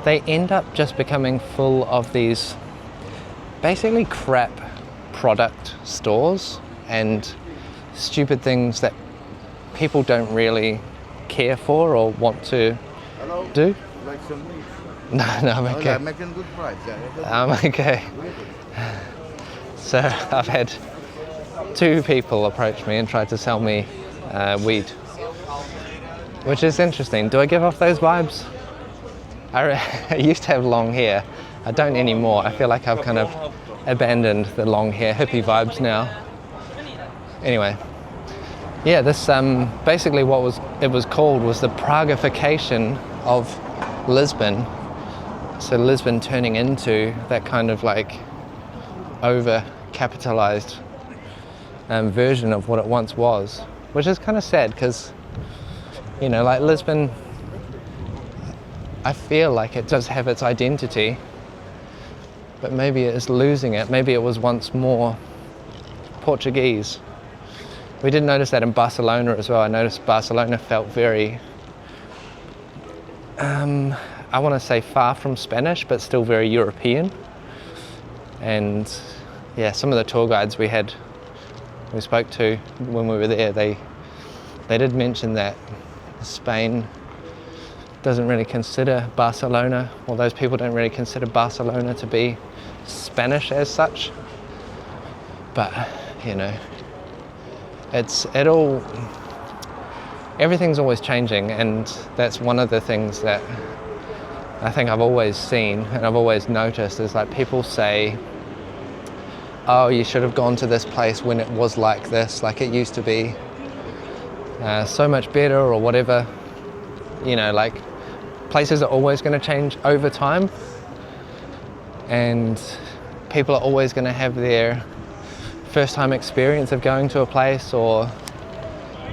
they end up just becoming full of these basically crap product stores and stupid things that people don't really care for or want to do. Like some meat. No, I'm okay. I'm making good price. I'm okay. So I've had 2 people approach me and try to sell me weed, which is interesting. Do I give off those vibes? I used to have long hair. I don't anymore. I feel like I've kind of abandoned the long hair hippie vibes now. Anyway, yeah, this basically what it was called was the Praguification of Lisbon. So Lisbon turning into that kind of like over-capitalized version of what it once was, which is kind of sad because, you know, like Lisbon, I feel like it does have its identity, but maybe it is losing it. Maybe it was once more Portuguese. We did notice that in Barcelona as well. I noticed Barcelona felt very, I want to say far from Spanish, but still very European. And yeah, some of the tour guides we spoke to when we were there, they did mention that Spain doesn't really consider Barcelona, or those people don't really consider Barcelona to be Spanish as such. But, you know, everything's always changing, and that's one of the things that I think I've always seen and I've always noticed is like people say, oh, you should have gone to this place when it was like this, like it used to be so much better or whatever. You know, like places are always going to change over time, and people are always going to have their first time experience of going to a place, or,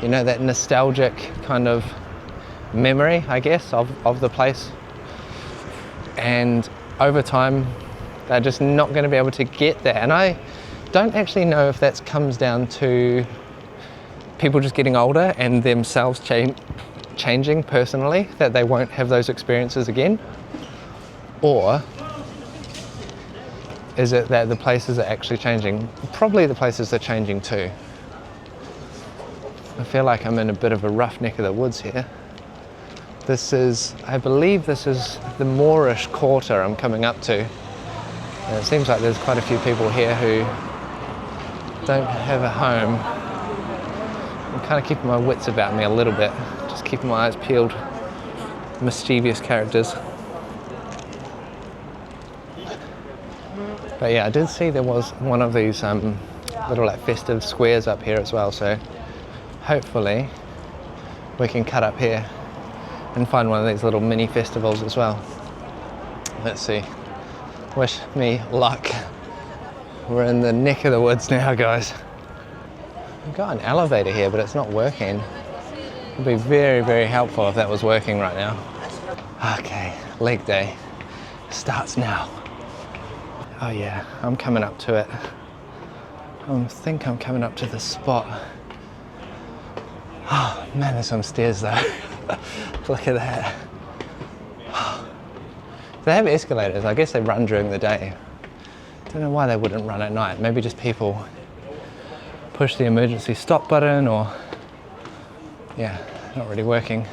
you know, that nostalgic kind of memory, I guess, of the place. And over time, they're just not going to be able to get that. And I don't actually know if that comes down to people just getting older and themselves changing personally, that they won't have those experiences again, or is it that the places are actually changing? Probably the places are changing too. I feel like I'm in a bit of a rough neck of the woods here. This is, I believe this is the Moorish quarter I'm coming up to. And it seems like there's quite a few people here who don't have a home. I'm kind of keeping my wits about me a little bit, just keeping my eyes peeled. Mischievous characters. But yeah, I did see there was one of these little like festive squares up here as well, so hopefully we can cut up here and find one of these little mini festivals as well. Let's see. Wish me luck. We're in the neck of the woods now, guys. We've got an elevator here, but it's not working. It would be very, very helpful if that was working right now. Okay, leg day starts now. Oh yeah, I'm coming up to it. I think I'm coming up to the spot. Oh man, there's some stairs though. Look at that. They have escalators. I guess they run during the day. Don't know why they wouldn't run at night. Maybe just people push the emergency stop button, or yeah, not really working.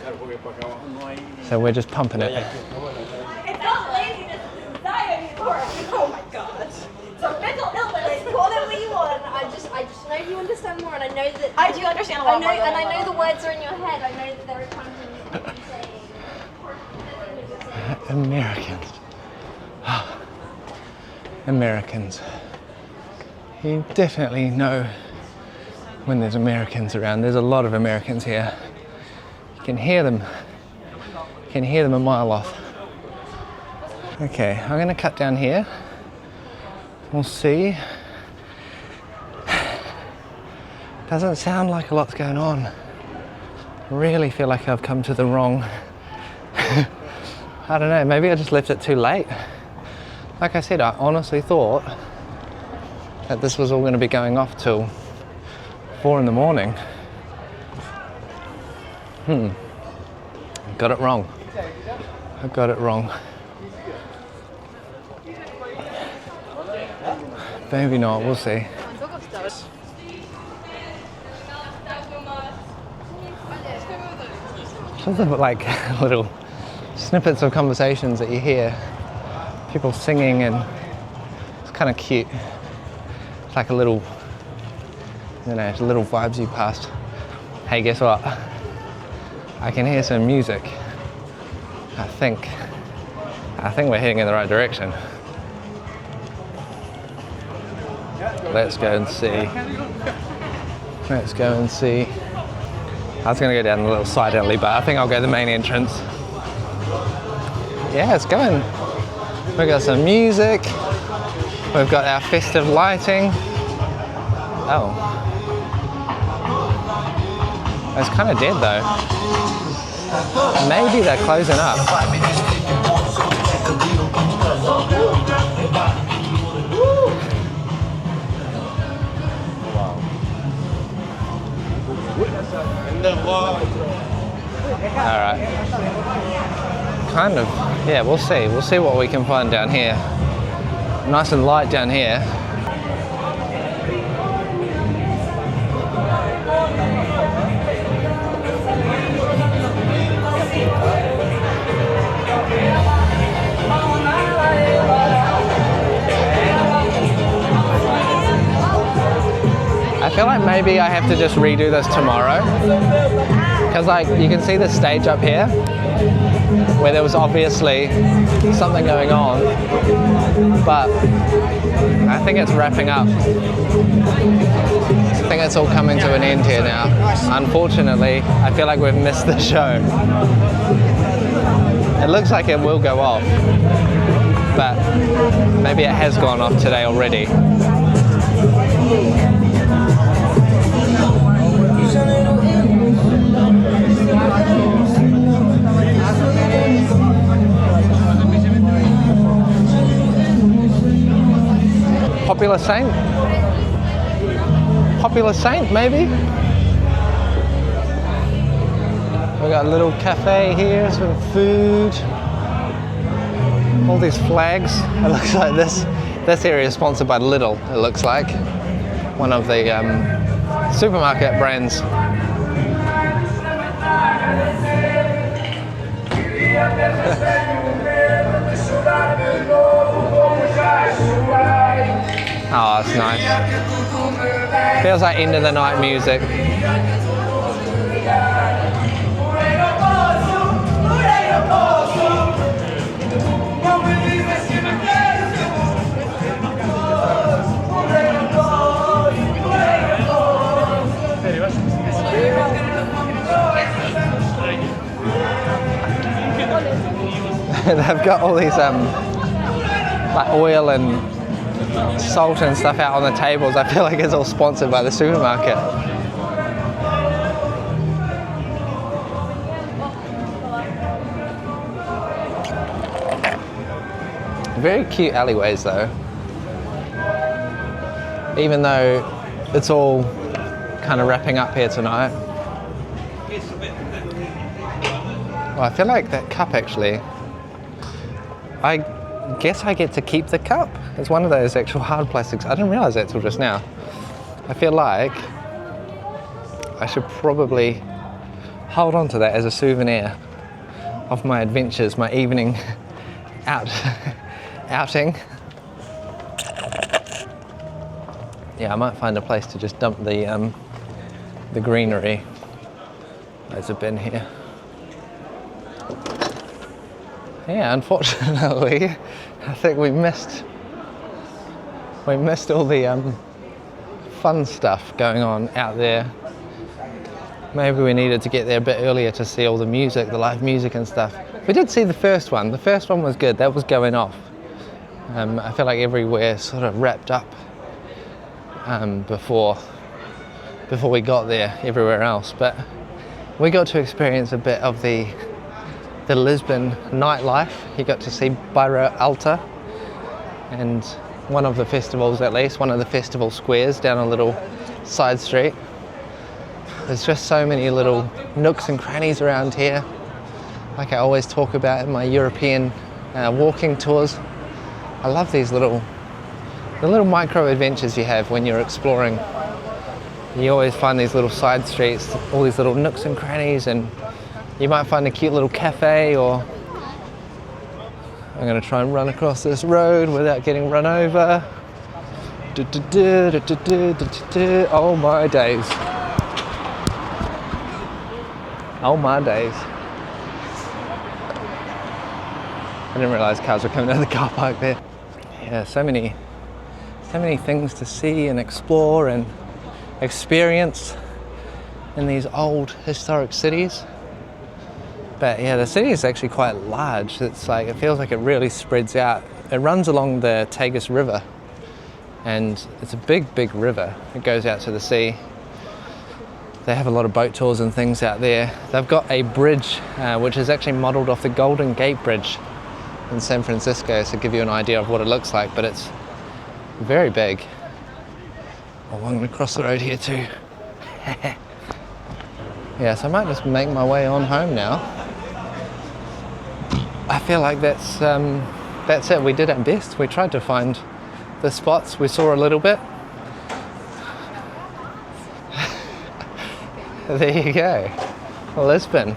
So we're just pumping it. It's not laziness, it's anxiety, Laura. Oh my god. So mental illness, call it what you want. I just know you understand more, and I know that I do understand a lot more. And I know the words are in your head. I know that there are times when you say Americans. Americans. You definitely know when there's Americans around. There's a lot of Americans here. You can hear them. You can hear them a mile off. Okay, I'm gonna cut down here. We'll see. Doesn't sound like a lot's going on. I really feel like I've come to the wrong. I don't know, maybe I just left it too late. Like I said, I honestly thought that this was all going to be going off till 4 in the morning. Got it wrong. I got it wrong. Maybe not, we'll see. Just like little snippets of conversations that you hear. People singing, and it's kind of cute. It's like a little, you know, little vibes you past. Hey, guess what? I can hear some music. I think we're heading in the right direction. Let's go and see. Let's go and see. I was going to go down the little side alley, but I think I'll go the main entrance. Yeah, it's going. We've got some music. We've got our festive lighting. Oh. It's kind of dead though. Maybe they're closing up. Alright. Kind of, yeah, we'll see. We'll see what we can find down here. Nice and light down here. I feel like maybe I have to just redo this tomorrow. Because like, you can see the stage up here, where there was obviously something going on, but I think it's wrapping up. I think it's all coming to an end here now. Unfortunately, I feel like we've missed the show. It looks like it will go off, but maybe it has gone off today already. Popular Saint? Popular Saint, maybe? We've got a little cafe here, some food. All these flags. It looks like this area is sponsored by Lidl, it looks like. One of the supermarket brands. Oh, it's nice. Feels like end of the night music. They've got all these like oil and salt and stuff out on the tables. I feel like it's all sponsored by the supermarket. Very cute alleyways though. Even though it's all kind of wrapping up here tonight. Well, I feel like that cup actually, I guess I get to keep the cup. It's one of those actual hard plastics. I didn't realize that till just now. I feel like I should probably hold on to that as a souvenir of my adventures, my evening outing. Yeah, I might find a place to just dump the greenery. There's a bin here. Yeah, unfortunately, I think we missed all the fun stuff going on out there. Maybe we needed to get there a bit earlier to see all the music, the live music and stuff. We did see the first one. The first one was good. That was going off. I feel like everywhere sort of wrapped up before we got there, everywhere else. But we got to experience a bit of the Lisbon nightlife. You got to see Bairro Alto and one of the festivals, at least one of the festival squares down a little side street. There's just so many little nooks and crannies around here, like I always talk about in my European walking tours. I love these the little micro adventures you have when you're exploring. You always find these little side streets, all these little nooks and crannies, and you might find a cute little cafe, or I'm going to try and run across this road without getting run over. Oh my days. Oh my days. I didn't realise cars were coming out of the car park there. Yeah, so many things to see and explore and experience in these old historic cities. But yeah, the city is actually quite large. It's like, it feels like it really spreads out. It runs along the Tagus River, and it's a big river. It goes out to the sea. They have a lot of boat tours and things out there. They've got a bridge which is actually modelled off the Golden Gate Bridge in San Francisco, to give you an idea of what it looks like, but it's very big. Oh, I'm going to cross the road here too. Yeah, so I might just make my way on home now. I feel like that's it. We did our best. We tried to find the spots. We saw a little bit. There you go, Lisbon.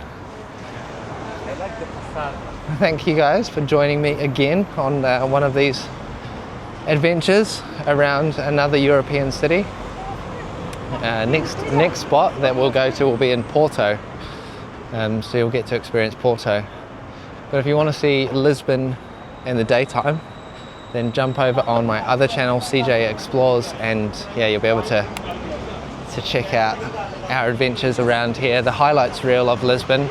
Thank you guys for joining me again on one of these adventures around another European city. Next spot that we'll go to will be in Porto, so you'll get to experience Porto. But if you want to see Lisbon in the daytime, then jump over on my other channel, CJ Explores, and yeah, you'll be able to check out our adventures around here, the highlights reel of Lisbon,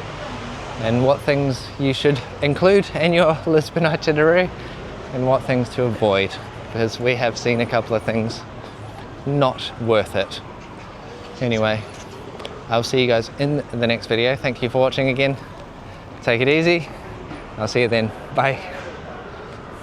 and what things you should include in your Lisbon itinerary and what things to avoid, because we have seen a couple of things not worth it. Anyway, I'll see you guys in the next video. Thank you for watching again. Take it easy. I'll see you then. Bye.